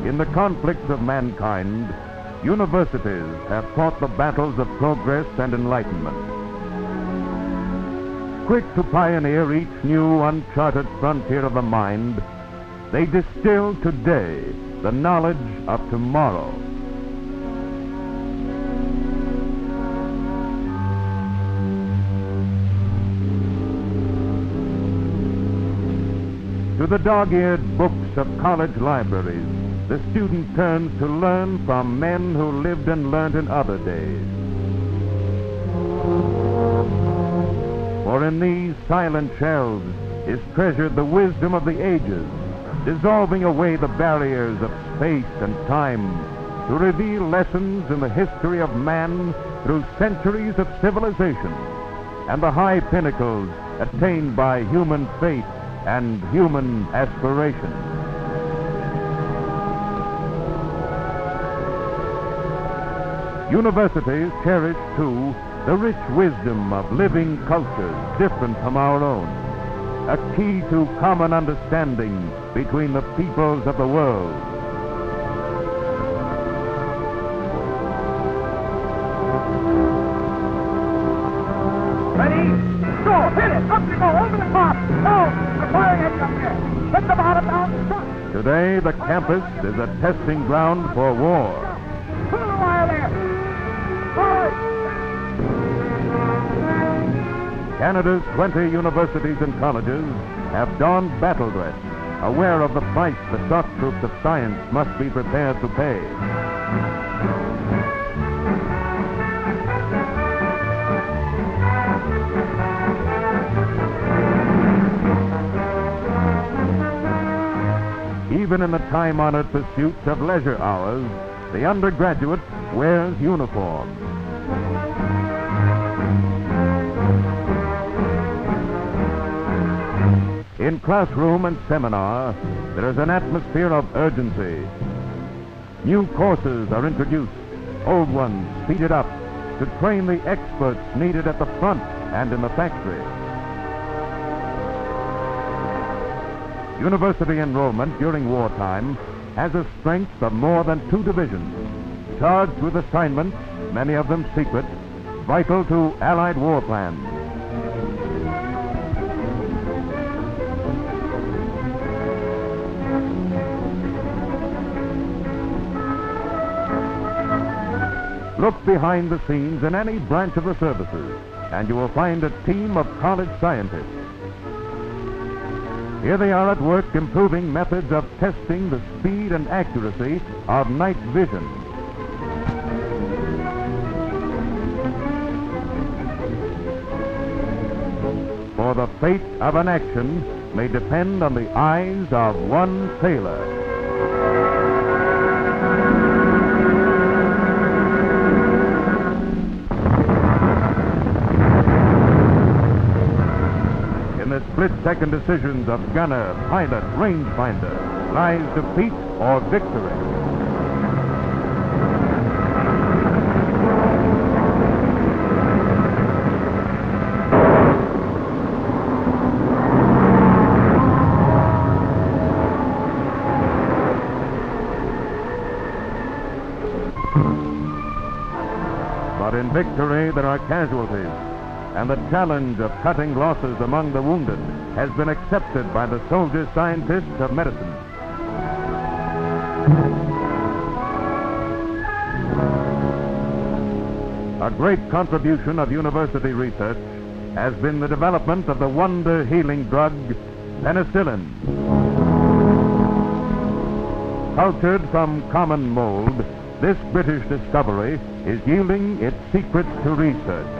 In the conflicts of mankind, universities have fought the battles of progress and enlightenment. Quick to pioneer each new uncharted frontier of the mind, they distill today the knowledge of tomorrow. To the dog-eared books of college libraries, the student turns to learn from men who lived and learned in other days. For in these silent shelves is treasured the wisdom of the ages, dissolving away the barriers of space and time to reveal lessons in the history of man through centuries of civilization and the high pinnacles attained by human faith and human aspiration. Universities cherish, too, the rich wisdom of living cultures different from our own, a key to common understanding between the peoples of the world. Ready? Go! Hit it! Up you go! Over the top! No! The firing edge up here! Hit the bottom down! Shot! Today, the campus is a testing ground for war. Pull the wire there! Canada's 20 universities and colleges have donned battle dress, aware of the price the shock troops of science must be prepared to pay. Even in the time-honored pursuits of leisure hours, the undergraduate wears uniform. In classroom and seminar, there is an atmosphere of urgency. New courses are introduced, old ones speeded up to train the experts needed at the front and in the factory. University enrollment during wartime has a strength of more than 2 divisions, charged with assignments, many of them secret, vital to Allied war plans. Look behind the scenes in any branch of the services, and you will find a team of college scientists. Here they are at work improving methods of testing the speed and accuracy of night vision. For the fate of an action may depend on the eyes of one sailor. The split-second decisions of gunner, pilot, rangefinder lies defeat or victory. But in victory there are casualties, and the challenge of cutting losses among the wounded has been accepted by the soldier scientists of medicine. A great contribution of university research has been the development of the wonder healing drug, penicillin. Cultured from common mold, this British discovery is yielding its secrets to research.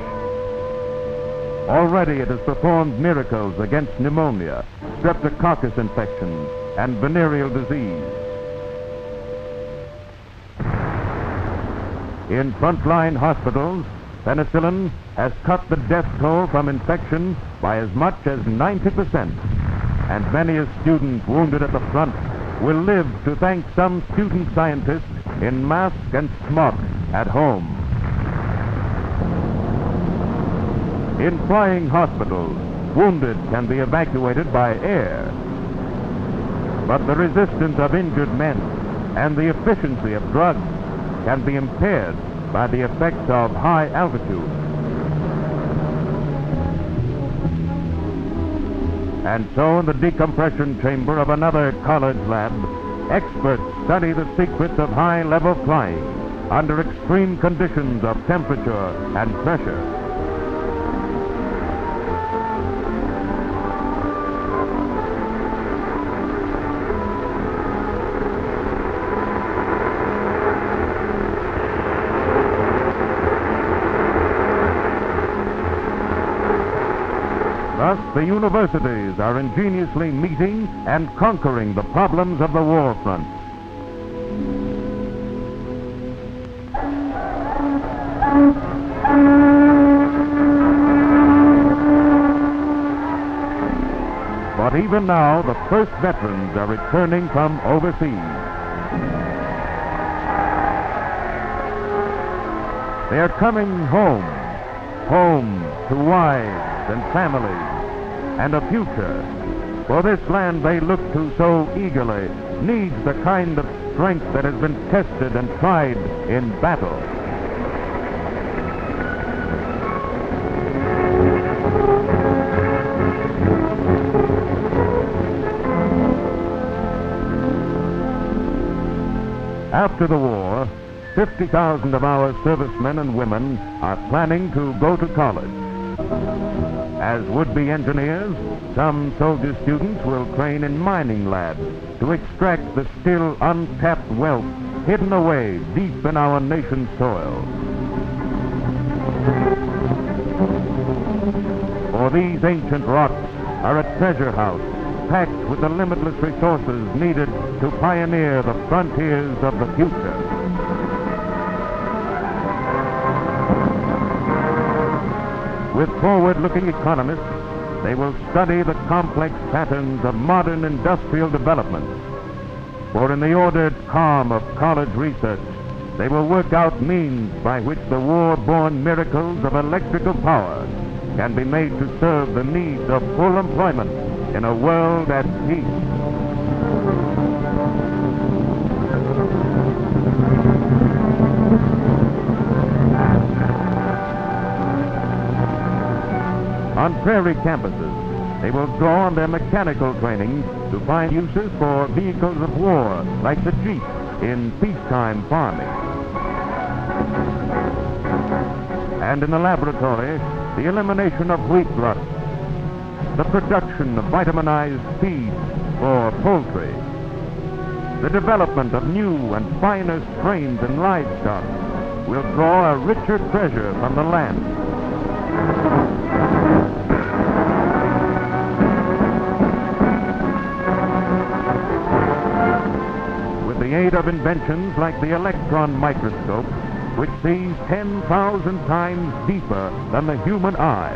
Already it has performed miracles against pneumonia, streptococcus infections, and venereal disease. In frontline hospitals, penicillin has cut the death toll from infection by as much as 90%. And many a student wounded at the front will live to thank some student scientist in mask and smock at home. In flying hospitals, wounded can be evacuated by air. But the resistance of injured men and the efficiency of drugs can be impaired by the effects of high altitude. And so in the decompression chamber of another college lab, experts study the secrets of high-level flying under extreme conditions of temperature and pressure. Thus, the universities are ingeniously meeting and conquering the problems of the war front. But even now, the first veterans are returning from overseas. They are coming home, home to wives and families, and a future. For this land they look to so eagerly needs the kind of strength that has been tested and tried in battle. After the war, 50,000 of our servicemen and women are planning to go to college. As would-be engineers, some soldier students will train in mining labs to extract the still untapped wealth hidden away deep in our nation's soil. For these ancient rocks are a treasure house packed with the limitless resources needed to pioneer the frontiers of the future. With forward-looking economists, they will study the complex patterns of modern industrial development. For in the ordered calm of college research, they will work out means by which the war-born miracles of electrical power can be made to serve the needs of full employment in a world at peace. On prairie campuses, they will draw on their mechanical training to find uses for vehicles of war, like the Jeep, in peacetime farming. And in the laboratory, the elimination of wheat rust, the production of vitaminized feed for poultry, the development of new and finer strains in livestock will draw a richer treasure from the land. The aid of inventions like the electron microscope, which sees 10,000 times deeper than the human eye,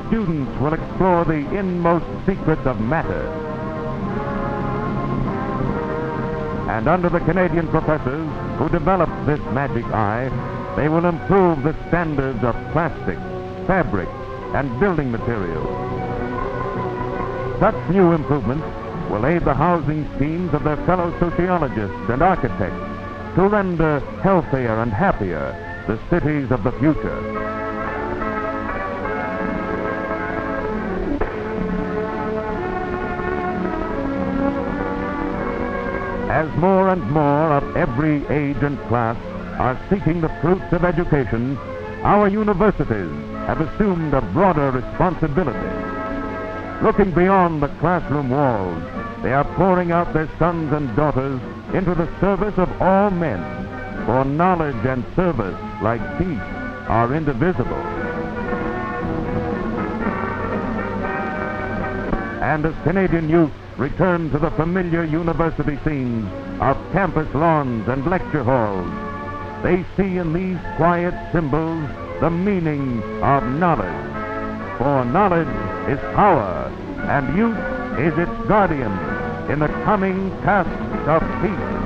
students will explore the inmost secrets of matter. And under the Canadian professors who developed this magic eye, they will improve the standards of plastics, fabric, and building materials. Such new improvements will aid the housing schemes of their fellow sociologists and architects to render healthier and happier the cities of the future. As more and more of every age and class are seeking the fruits of education, our universities have assumed a broader responsibility. Looking beyond the classroom walls, they are pouring out their sons and daughters into the service of all men, for knowledge and service, like peace, are indivisible. And as Canadian youth return to the familiar university scenes of campus lawns and lecture halls, They see in these quiet symbols the meaning of knowledge. For knowledge is power, and youth is its guardian in the coming tasks of peace.